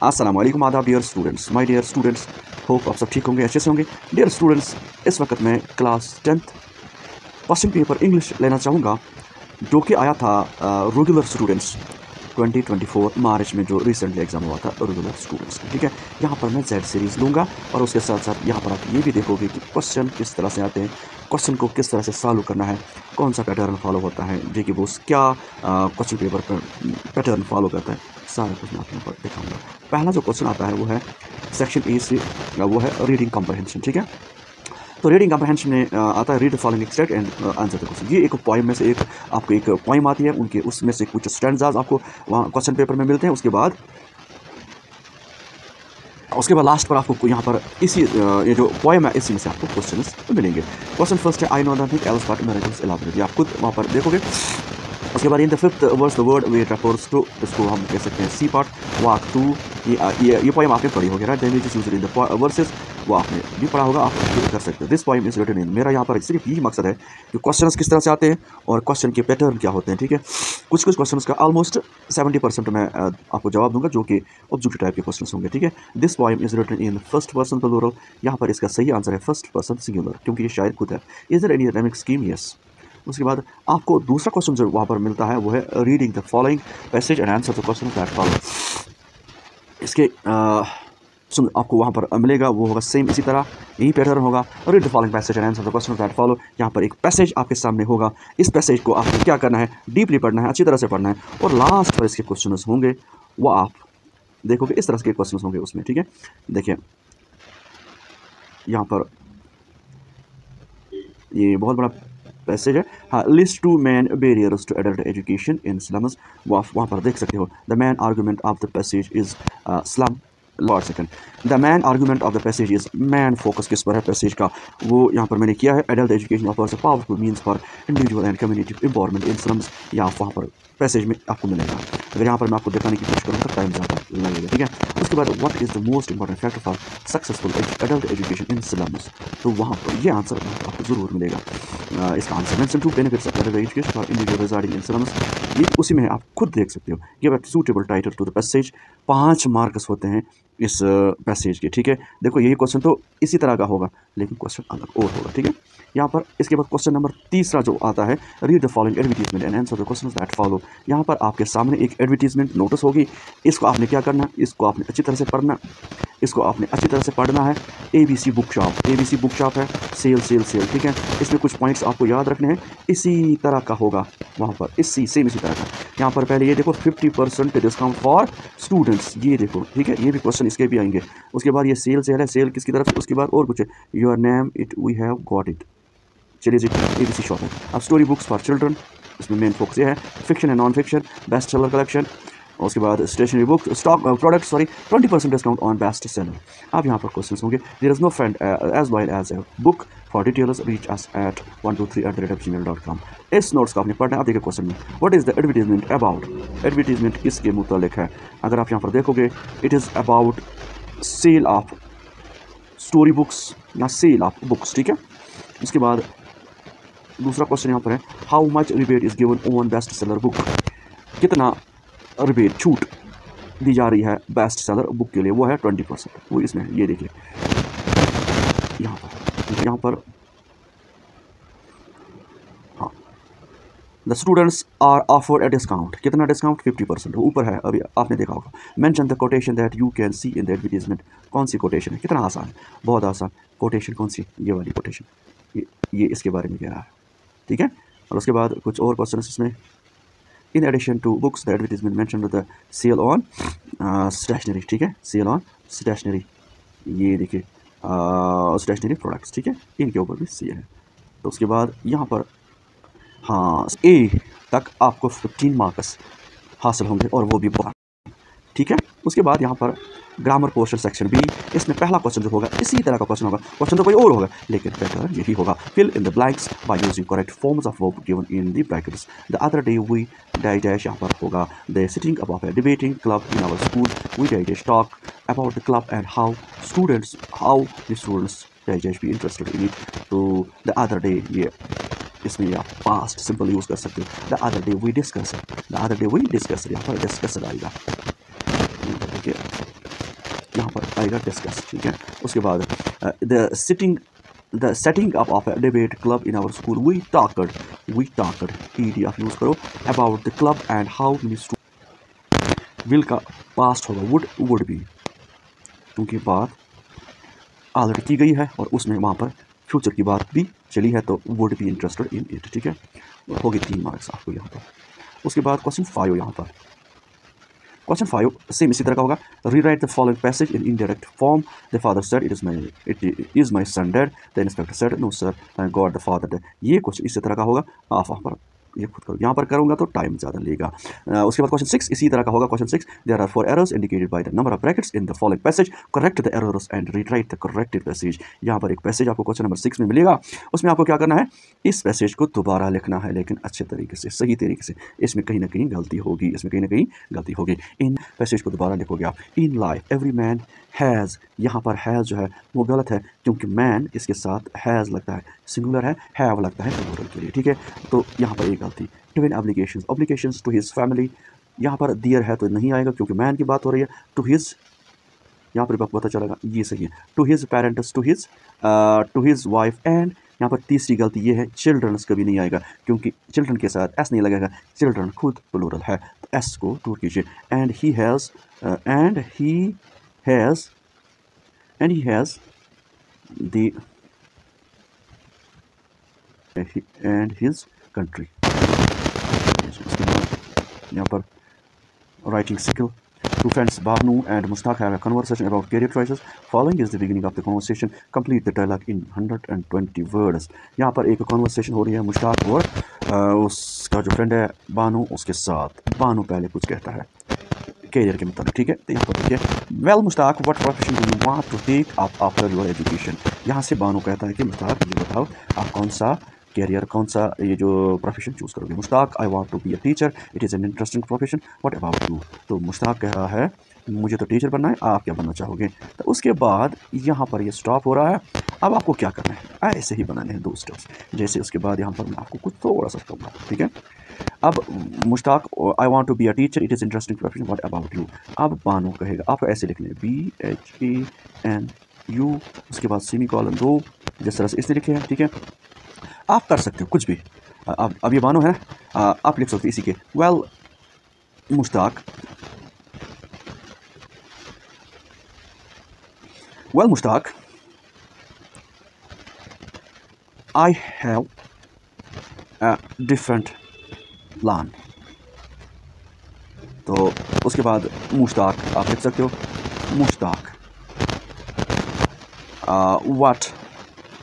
अस्सलाम वालेकुम आदाब dear students, my dear students, hope आप सब ठीक होंगे, अच्छे से होंगे। डियर स्टूडेंट्स, इस वक्त मैं class 10th question paper English लेना चाहूँगा जो कि आया था रेगुलर स्टूडेंट्स 2024 मार्च में, जो रिसेंटली एग्जाम हुआ था रेगुलर स्टूडेंट्स का। ठीक है, यहाँ पर मैं जेड सीरीज़ लूँगा और उसके साथ साथ यहाँ पर आप ये भी देखोगे कि क्वेश्चन किस तरह से आते हैं, क्वेश्चन को किस तरह से सॉल्व करना है, कौन सा पैटर्न फॉलो होता है, जे कि वो क्या क्वेश्चन पेपर पर पैटर्न फॉलो करता है, सारा कुछ मैं आपको यहाँ पर दिखाऊंगा। पहला जो क्वेश्चन आता है वो है सेक्शन ए से, वो है रीडिंग कॉम्प्रहेंशन। ठीक है, तो रीडिंग कॉम्प्रहेंशन में आता है read the following extract and answer the question. ये एक पोइम में से एक आपको एक पोइम आती है, उनके उसमें से कुछ स्टैंजाज आपको वहाँ क्वेश्चन पेपर में मिलते हैं। उसके बाद लास्ट पर आपको यहाँ पर इसी ये जो पोएम है इसी में से आपको क्वेश्चंस मिलेंगे। क्वेश्चन फर्स्ट है I know nothing else but miracles elaborate, आप खुद वहाँ पर देखोगे। उसके बाद in the fifth verse the word we refers to, इसको हम कह सकते हैं सी पार्ट, वॉक थ्रू। ये पोएम आपने पढ़ी होगी, right? Images used in the verses, वो आपने भी पढ़ा होगा, आप कर सकते हो। This poem is written in, मेरा यहाँ पर सिर्फ यही मकसद है कि क्वेश्चंस किस तरह से आते हैं और क्वेश्चन के पैटर्न क्या होते हैं। ठीक है, कुछ क्वेश्चंस का ऑलमोस्ट 70% मैं आपको जवाब दूंगा जो कि ऑब्जेक्टिव टाइप के क्वेश्चंस होंगे। ठीक है, this poem is written in first person plural, यहाँ पर इसका सही आंसर है फर्स्ट पर्सन सिंगुलर, क्योंकि ये शायद खुद है। Is there any rhyming scheme? Yes. उसके बाद आपको दूसरा क्वेश्चन जो वहाँ पर मिलता है वो है reading the following passage and answer the question that follow. इसके आपको वहाँ पर मिलेगा वो होगा सेम इसी तरह, यही पैटर्न होगा। Read the following passage and answer the question that follow. यहाँ पर एक पैसेज आपके सामने होगा, इस पैसेज को आपको क्या करना है, डीपली पढ़ना है, अच्छी तरह से पढ़ना है, और लास्ट पर इसके क्वेश्चन होंगे वो आप देखोगे, इस तरह के क्वेश्चन होंगे उसमें। ठीक है, देखिए यहाँ पर ये बहुत बड़ा पैसेज है। हाँ, list two main barriers to adult education in slums, वहाँ पर देख सकते हो। The main argument of the passage is slum, lord second. The main argument of the passage is, main focus किस पर है पैसेज का, वो यहाँ पर मैंने किया है। Adult education offers a powerful means for individual and community empowerment in slums, या वहाँ पर पैसेज में आपको मिलेगा। अगर यहाँ पर मैं आपको दिखाने की कोशिश करूँ तो टाइम ज़्यादा लगेगा। ठीक है, उसके बाद what is the most important factor for successful adult education in slums, तो वहाँ पर ये आंसर आपको ज़रूर मिलेगा। इसका answer mention two benefits of adult education for individual regarding in slums, ये उसी में है, आप खुद देख सकते हो। Give a suitable title to the passage, 5 marks होते हैं इस पैसेज के। ठीक है, देखो यही क्वेश्चन तो इसी तरह का होगा, लेकिन क्वेश्चन अलग और होगा। ठीक है, यहाँ पर इसके बाद क्वेश्चन नंबर तीसरा जो आता है, read the following advertisement and answer the questions that follow. यहाँ पर आपके सामने एक एडवर्टीजमेंट नोटिस होगी, इसको आपने क्या करना है, इसको आपने अच्छी तरह से पढ़ना, इसको आपने अच्छी तरह से पढ़ना है। ABC book shop, ABC book shop है, सेल सेल सेल। ठीक है, इसमें कुछ पॉइंट्स आपको याद रखने हैं, इसी तरह का होगा वहाँ पर, इसी तरह का। यहाँ पर पहले ये देखो 50% डिस्काउंट फॉर स्टूडेंट्स, ये देखो। ठीक है, ये भी क्वेश्चन इसके भी आएंगे। उसके बाद ये सेल सेल है, सेल किसकी तरफ से, उसके बाद और कुछ है, your name it we have got it. चलिए जी, ABC शॉप है। अब स्टोरी बुक्स फॉर चिल्ड्रन, इसमें मेन फोकस ये है। Fiction and non fiction, best seller collection. उसके बाद stationery book stock product, sorry 20% discount on best seller. अब यहाँ पर क्वेश्चन होंगे, there is no friend as while as a book for details reach us at 123@gmail.com। इस notes को आपने पढ़ना है। अब देखिए क्वेश्चन में, what is the advertisement about, advertisement किसके मुतालिक है। अगर आप यहाँ पर देखोगे, it is about sale of story books या सेल ऑफ बुक्स। ठीक है, इसके बाद दूसरा क्वेश्चन यहाँ पर है, how much rebate is given on best seller book, कितना रिबेट छूट दी जा रही है बेस्ट सेलर बुक के लिए, वो है 20%। वो इसमें ये देखिए यहाँ पर हाँ, the students are offered a discount, कितना डिस्काउंट, 50%, ऊपर है, अभी आपने देखा होगा। Mention the quotation that you can see in the advertisement, कौन सी कोटेशन है, कितना आसान है, बहुत आसान। कोटेशन कौन सी, ये वाली कोटेशन, ये इसके बारे में कह रहा है। ठीक है, और उसके बाद कुछ और क्वेश्चन इसमें, in addition to books the advertisement mention the sale on stationery. ठीक है, सेल ऑन स्टेशनरी, ये देखिए स्टेशनरी प्रोडक्ट्स। ठीक है, इनके ऊपर भी सेल है। तो उसके बाद यहाँ पर हाँ, ए तक आपको 15 मार्क्स हासिल होंगे, और वो भी बहुत। ठीक है, उसके बाद यहाँ पर ग्रामर पोर्शन सेक्शन बी, इसमें पहला क्वेश्चन जो होगा इसी तरह का क्वेश्चन होगा, क्वेश्चन तो कोई और होगा लेकिन पैटर्न यही होगा। Fill in the blanks by using correct forms of verb given in the brackets. The other day we dash dash, यहाँ पर होगा the sitting about a debating club in our school, we dash dash talk about the club and how the students dash dash be interested in it. तो the other day, ये इसमें आप past simple use कर सकते हो। The other day we discuss, the other day we discuss, यहाँ पर discuss आएगा। ठीक है, आएगा डिस्कस, ठीक है। उसके बाद the setting up of debate club in our school, we talked ईडी आप यूज़ करो about the club and how many will का पास्ट होगा वुड भी, क्योंकि बात ऑलरेडी की गई है और उसमें वहाँ पर फ्यूचर की बात भी चली है, तो would be interested in it, ठीक है। होगी 3 मार्क्स आपको यहाँ पर। उसके बाद क्वेश्चन 5 यहाँ पर, क्वेश्चन 5 सेम इसी तरह का होगा। Rewrite the following passage in indirect form. The father said it is my son dead. The inspector said no sir, thank God the father dead. ये कुछ इसी तरह का होगा। आप वहाँ पर ये खुद करो, यहाँ पर करूँगा तो टाइम ज़्यादा लेगा। उसके बाद क्वेश्चन 6 इसी तरह का होगा। Question 6, there are 4 errors indicated by the number of brackets in the following passage, correct the errors and rewrite the corrected passage. यहाँ पर एक पैसेज आपको क्वेश्चन नंबर 6 में मिलेगा, उसमें आपको क्या करना है, इस पैसेज को दोबारा लिखना है, लेकिन अच्छे तरीके से, सही तरीके से। इसमें कहीं ना कहीं गलती होगी, इन पैसेज को दोबारा लिखोगे आप। In life every man has, यहाँ पर हैज़ जो है वो गलत है, क्योंकि मैन इसके साथ हैज़ लगता है, सिंगुलर है, हैव लगता है प्लूरल के लिए, ठीक है। तो यहाँ पर एक गलती। Twin obligations to his family, यहाँ पर दियर है तो नहीं आएगा, क्योंकि मैन की बात हो रही है। टू हिज, यहाँ पर आपको पता चलेगा ये सही है। To his parents, to his wife and, यहाँ पर तीसरी गलती ये है, चिल्ड्रंस कभी नहीं आएगा, क्योंकि चिल्ड्रन के साथ एस नहीं लगेगा, चिल्ड्रन खुद प्लूरल है, तो एस को दूर कीजिए। And he has the end his country. यहाँ पर writing skill. Two friends, Banu and Mushtaq, have a conversation about career choices. Following is the beginning of the conversation. Complete the dialogue in 120 words. यहाँ पर एक conversation हो रही है मुश्ताक और उसका जो फ्रेंड है बानू, उसके साथ। बानू पहले कुछ कहता है कैरियर के मुताबिक, ठीक है। तो यहाँ पर देखिए, well Mushtaq, what profession do you want to take up after your education. यहाँ से बानू कहता है कि मुश्ताक ये बताओ आप कौन सा कैरियर, कौन सा ये जो प्रोफेशन चूज़ करोगे। Mushtaq, I want to be a teacher, it is an interesting profession, what about you. तो मुश्ताक कह रहा है मुझे तो टीचर बनना है, आप क्या बनना चाहोगे। तो उसके बाद यहाँ पर ये स्टॉप हो रहा है। अब आपको क्या करना है, ऐसे ही बनाने हैं 2 स्टेप्स जैसे। उसके बाद यहाँ पर मैं आपको कुछ थोड़ा सा कहूँगा, ठीक है। अब Mushtaq, I want to be a teacher, it is interesting profession, what about you. अब बानू कहेगा, आप ऐसे लिखने BHANU, उसके बाद सेमीकोलन 2, जिस तरह से इसने लिखे हैं, ठीक है। आप कर सकते हो कुछ भी। अब ये बानो है, आप लिख सकते हो इसी के। Well Mushtaq, I have a different plan. तो उसके बाद मुश्ताक आप लिख सकते हो, मुश्ताक व्हाट,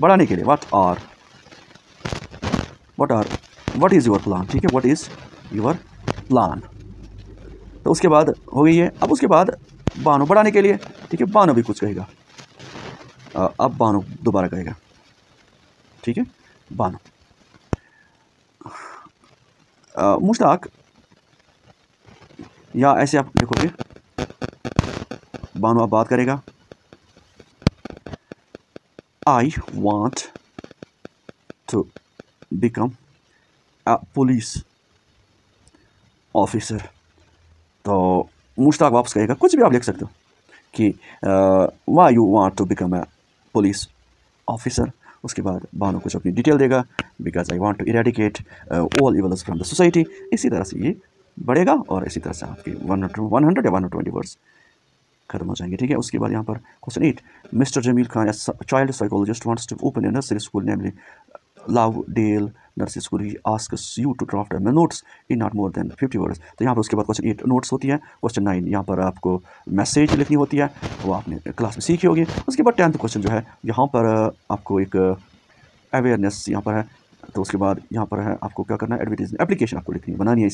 बढ़ाने के लिए व्हाट इज़ योर प्लान, ठीक है। What is your plan. तो उसके बाद हो गई है। अब उसके बाद बानो बढ़ाने के लिए, ठीक है, बानो भी कुछ कहेगा। अब बानो दोबारा कहेगा, ठीक है। बानो, मुश्ताक, या ऐसे आप लिखोगे, बानो अब बात करेगा, I want to become a police officer. तो मुश्ताक वापस कहेगा, कुछ भी आप लिख सकते हो कि why you want to become a police officer. उसके बाद बानो कुछ अपनी डिटेल देगा, because I want to eradicate all evils from the society. इसी तरह से ये बढ़ेगा और इसी तरह से आपके 100 या 120 वर्ड्स खत्म हो जाएंगे, ठीक है। उसके बाद यहाँ पर question 8, mister Jamil Khan, child psychologist, wants to open a nursery school namely Lovedale nursery school. He asks you to draft notes in not more than 50 words. तो यहाँ पर उसके बाद क्वेश्चन 8 नोट्स होती है। क्वेश्चन 9 यहाँ पर आपको मैसेज लिखनी होती है, वो आपने क्लास में सीखी होगी। उसके बाद 10th क्वेश्चन जो है, यहाँ पर आपको एक अवेयरनेस यहाँ पर है। तो उसके बाद यहाँ पर है आपको क्या करना है, एडवर्टीजमेंट एप्लीकेशन आपको लिखनी बनानी है,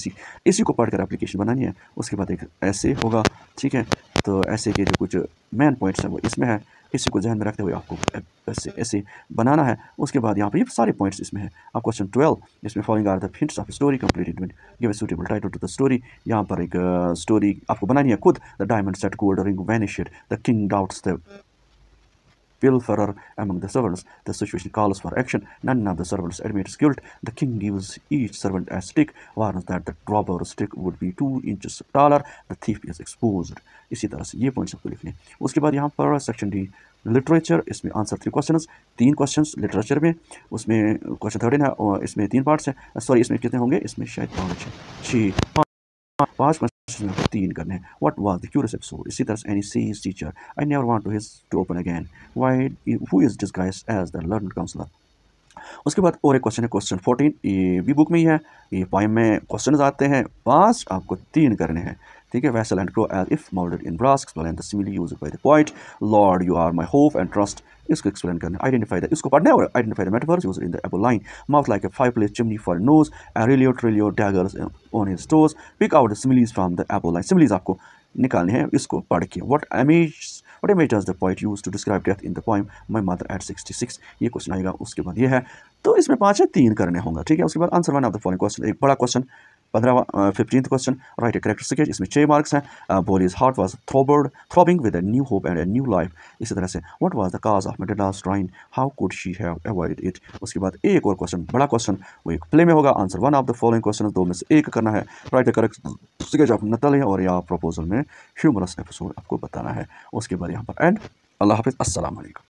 इसी को पढ़कर एप्लीकेशन बनानी है। उसके बाद एक ऐसे होगा, ठीक है। तो ऐसे के जो कुछ मेन पॉइंट्स हैं वो इसमें है, इसी को ध्यान में रखते हुए आपको ऐसे बनाना है। उसके बाद यहाँ पर ये सारे पॉइंट्स इसमें है। अब क्वेश्चन 12, इसमें following are the hints of story completed, give a suitable title to the story. यहाँ पर एक स्टोरी आपको बनानी है खुद। The diamond set gold ring vanished, the king doubts the pilferer among the servants. The situation calls for action. None of the servants admits guilt. The king gives each servant a stick, warns that the robber's stick would be 2 inches taller. The thief is exposed. इसी तरह से ये points आपको लिखने। उसके बाद यहाँ पर सेक्शन डी लिटरेचर, इसमें आंसर 3 क्वेश्चंस, 3 क्वेश्चंस लिटरेचर में, उसमें क्वेश्चन 13 है और इसमें 3 पार्ट्स हैं। सॉरी, इसमें कितने होंगे, इसमें शायद 5 क्वेश्चन में 3 करने हैं। What was the curious episode. इसी तरह से any says teacher, I never want to open again, why who is disguised as the learned counsellor. उसके बाद और एक क्वेश्चन है क्वेश्चन 14, ये भी बुक में ही है। ये पोएम में क्वेश्चन आते हैं 5, आपको 3 करने हैं। ठीक है। Vessel and crow as if moulded in brass, explain the simile used by the poet. Lord you are my hope and trust, इसको एक्सप्लेन करना है। आइडेंटिफाई द, इसको पढ़ना है और identify the metaphors used in the above line. Mouth like a fireplace chimney for nose, एरिलियो ट्रिलियो daggers on his toes. Pick out the similes from the above line. Similes आपको निकालने हैं, इसको पढ़ के। What image does the poet use to describe death in the poem My Mother at 66? ये question आएगा। उसके बाद ये है, तो इसमें 5 है, 3 करने होंगे। ठीक है। उसके बाद answer 1 of the following question, एक बड़ा question 15th question, write a character sketch, इसमें 6 मार्क्स हैं। Bholi's heart was throbbing with a new hope and a new life. इसी तरह से what was the cause of मेडेलास drawing, how could she have avoided it. उसके बाद एक और क्वेश्चन, बड़ा क्वेश्चन, वो एक प्ले में होगा। Answer 1 of the following question, 2 में से एक करना है। Right a character sketch of Natalia और या प्रपोजल में ह्यूमरस एपिसोड आपको बताना है। उसके बाद यहाँ पर एंड। अल्लाह हाफिज़, अस्सलाम वालेकुम।